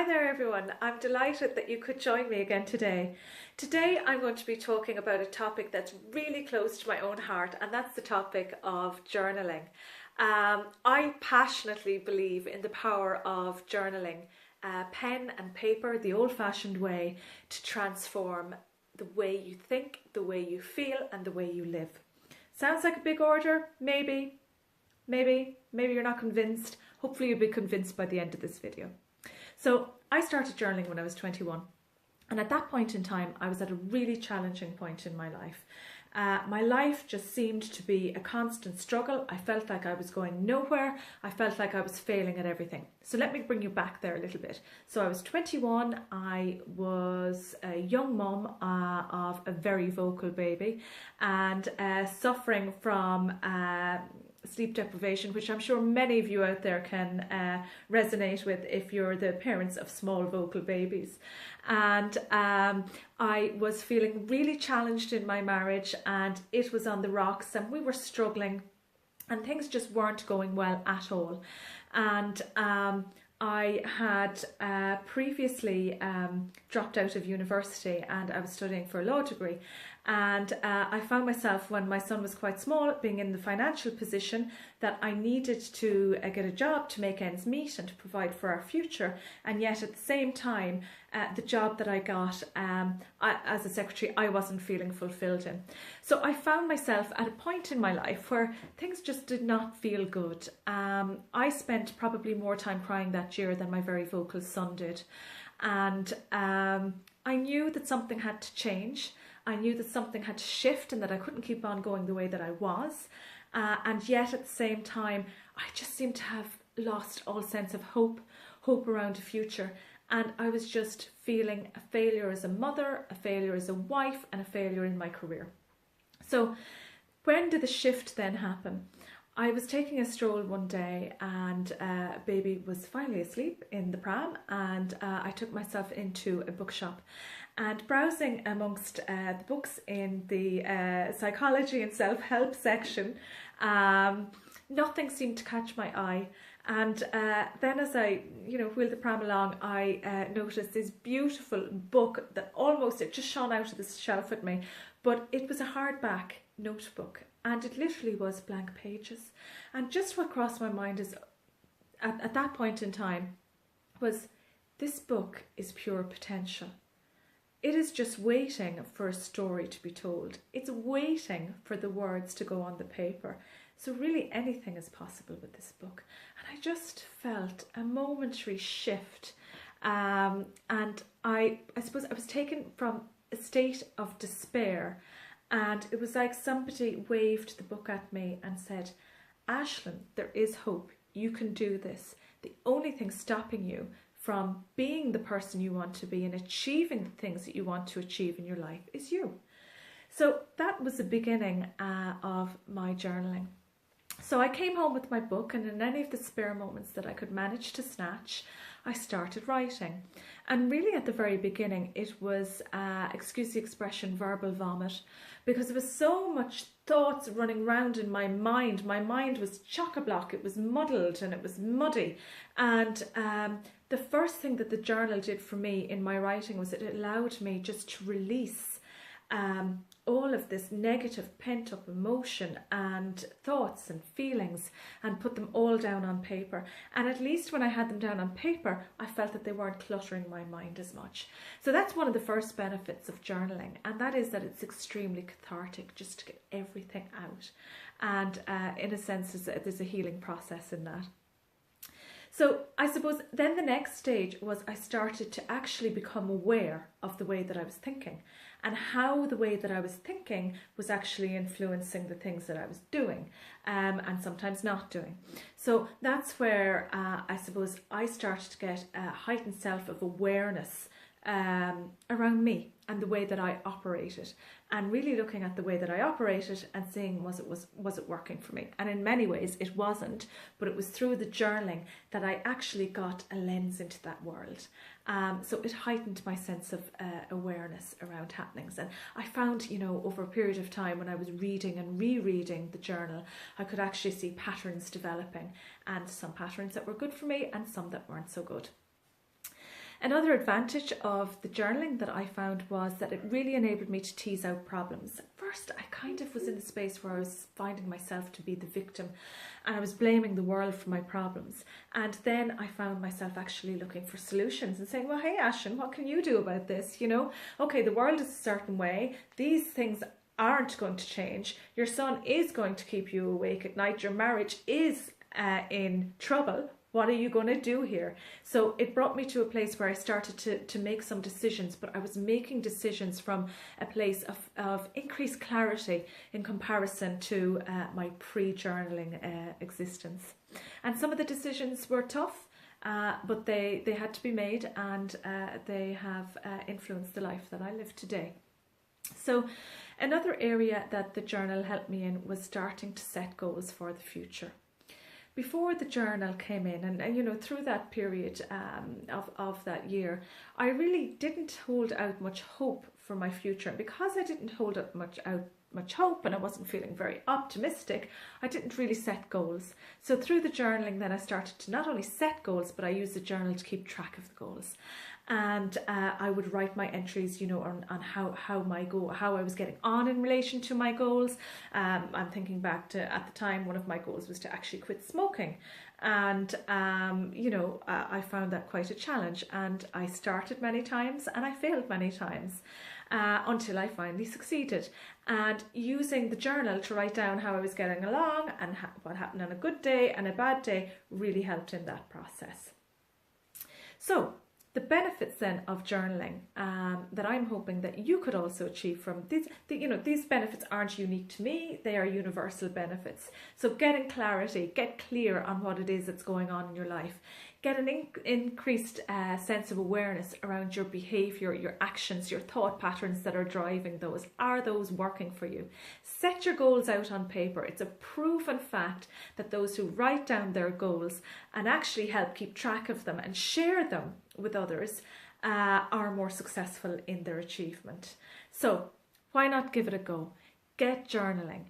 there everyone, I'm delighted that you could join me again today. Today I'm going to be talking about a topic that's really close to my own heart, and that's the topic of journaling. I passionately believe in the power of journaling, pen and paper, the old-fashioned way, to transform the way you think, the way you feel and the way you live. Sounds like a big order? Maybe you're not convinced. Hopefully you'll be convinced by the end of this video. So I started journaling when I was 21, and at that point in time I was at a really challenging point in my life. My life just seemed to be a constant struggle. I felt like I was going nowhere. I felt like I was failing at everything. So let me bring you back there a little bit. So I was 21, I was a young mum of a very vocal baby, and suffering from sleep deprivation, which I'm sure many of you out there can resonate with if you're the parents of small vocal babies. And I was feeling really challenged in my marriage, and it was on the rocks, and we were struggling, and things just weren't going well at all. And I had previously dropped out of university, and I was studying for a law degree. And I found myself, when my son was quite small, being in the financial position that I needed to get a job to make ends meet and to provide for our future. And yet at the same time, the job that I got as a secretary, I wasn't feeling fulfilled in. So I found myself at a point in my life where things just did not feel good. I spent probably more time crying that year than my very vocal son did. And I knew that something had to change. I knew that something had to shift and that I couldn't keep on going the way that I was. And yet at the same time, I just seemed to have lost all sense of hope around the future. And I was just feeling a failure as a mother, a failure as a wife, and a failure in my career. So when did the shift then happen? I was taking a stroll one day, and baby was finally asleep in the pram, and I took myself into a bookshop. And browsing amongst the books in the psychology and self-help section, nothing seemed to catch my eye. And then as I, wheeled the pram along, I noticed this beautiful book that it just shone out of the shelf at me. But it was a hardback notebook, and it literally was blank pages. And just what crossed my mind is, at that point in time, was this book is pure potential. It is just waiting for a story to be told. It's waiting for the words to go on the paper. So really anything is possible with this book. And I just felt a momentary shift. And I suppose I was taken from a state of despair. And it was like somebody waved the book at me and said, Aislinn, there is hope. You can do this. The only thing stopping you from being the person you want to be and achieving the things that you want to achieve in your life is you. So that was the beginning of my journaling. So I came home with my book, and in any of the spare moments that I could manage to snatch, I started writing. And really at the very beginning, it was, excuse the expression, verbal vomit, because there was so much thoughts running around in my mind. My mind was chock-a-block, it was muddled and it was muddy. And the first thing that the journal did for me in my writing was it allowed me just to release all of this negative pent-up emotion and thoughts and feelings, and put them all down on paper. And at least when I had them down on paper, I felt that they weren't cluttering my mind as much. So that's one of the first benefits of journaling, and that is that it's extremely cathartic just to get everything out. And in a sense, there's a healing process in that. So I suppose then the next stage was I started to actually become aware of the way that I was thinking, and how the way that I was thinking was actually influencing the things that I was doing, and sometimes not doing. So that's where I suppose I started to get a heightened self of awareness around me and the way that I operated, and really looking at the way that I operated and seeing was it working for me. And in many ways it wasn't, but it was through the journaling that I actually got a lens into that world. So it heightened my sense of awareness around happenings. And I found, over a period of time when I was reading and rereading the journal, I could actually see patterns developing, and some patterns that were good for me and some that weren't so good. Another advantage of the journaling that I found was that it really enabled me to tease out problems. At first, I kind of was in a space where I was finding myself to be the victim and I was blaming the world for my problems. And then I found myself actually looking for solutions and saying, well, hey, Ashen, what can you do about this? You know, okay, the world is a certain way. These things aren't going to change. Your son is going to keep you awake at night. Your marriage is in trouble. What are you going to do here? So it brought me to a place where I started to make some decisions, but I was making decisions from a place of increased clarity in comparison to my pre-journaling existence. And some of the decisions were tough, but they had to be made, and they have influenced the life that I live today. So another area that the journal helped me in was starting to set goals for the future. Before the journal came in, and you know, through that period of that year, I really didn't hold out much hope for my future. And because I didn't hold out much hope and I wasn't feeling very optimistic, I didn't really set goals. So through the journaling, then I started to not only set goals, but I used the journal to keep track of the goals. And I would write my entries, you know, on how I was getting on in relation to my goals. I'm thinking back to, at the time, one of my goals was to actually quit smoking. And, you know, I found that quite a challenge. And I started many times and I failed many times until I finally succeeded. And using the journal to write down how I was getting along and what happened on a good day and a bad day really helped in that process. So the benefits then of journaling that I'm hoping that you could also achieve from these, you know, these benefits aren't unique to me, they are universal benefits. So getting clarity, get clear on what it is that's going on in your life. Get an increased sense of awareness around your behaviour, your actions, your thought patterns that are driving those. Are those working for you? Set your goals out on paper. It's a proven fact that those who write down their goals and actually help keep track of them and share them with others are more successful in their achievement. So why not give it a go? Get journaling.